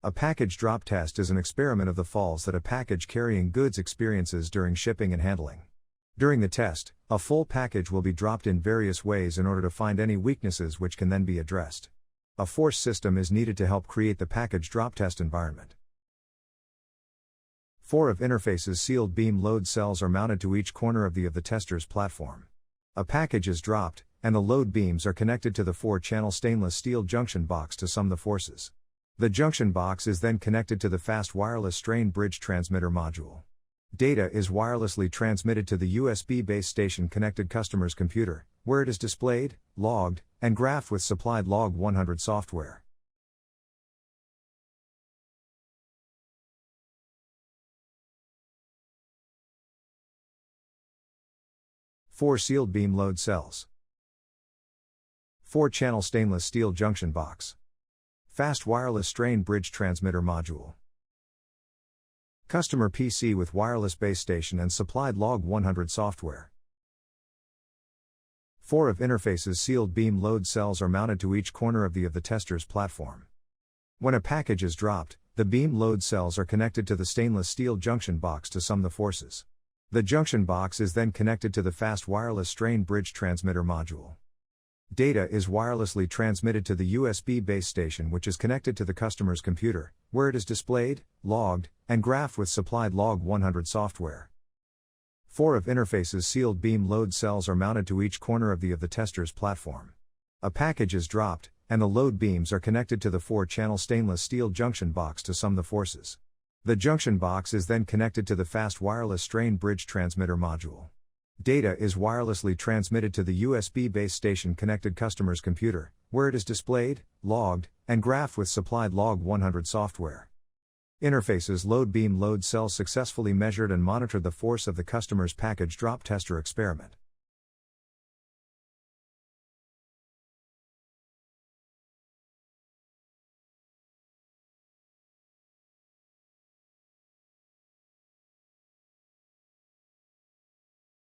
A package drop test is an experiment of the falls that a package carrying goods experiences during shipping and handling. During the test, a full package will be dropped in various ways in order to find any weaknesses which can then be addressed. A force system is needed to help create the package drop test environment. 4 of interfaces sealed beam load cells are mounted to each corner of the tester's platform. A package is dropped, and the load beams are connected to the 4-channel stainless steel junction box to sum the forces. The junction box is then connected to the fast wireless strain bridge transmitter module. Data is wirelessly transmitted to the USB base station connected customer's computer, where it is displayed, logged, and graphed with supplied Log 100 software. Four sealed beam load cells. 4-channel stainless steel junction box. Fast wireless strain bridge transmitter module. Customer PC with wireless base station and supplied Log 100 software. 4 of interfaces sealed beam load cells are mounted to each corner of the tester's platform. When a package is dropped, the beam load cells are connected to the stainless steel junction box to sum the forces. The junction box is then connected to the fast wireless strain bridge transmitter module. Data is wirelessly transmitted to the USB base station which is connected to the customer's computer, where it is displayed, logged, and graphed with supplied Log 100 software. 4 of interfaces sealed beam load cells are mounted to each corner of the tester's platform. A package is dropped, and the load beams are connected to the 4-channel stainless steel junction box to sum the forces. The junction box is then connected to the fast wireless strain bridge transmitter module. Data is wirelessly transmitted to the USB base station connected customer's computer, where it is displayed, logged, and graphed with supplied Log 100 software. Interfaces load beam load cells successfully measured and monitored the force of the customer's package drop tester experiment.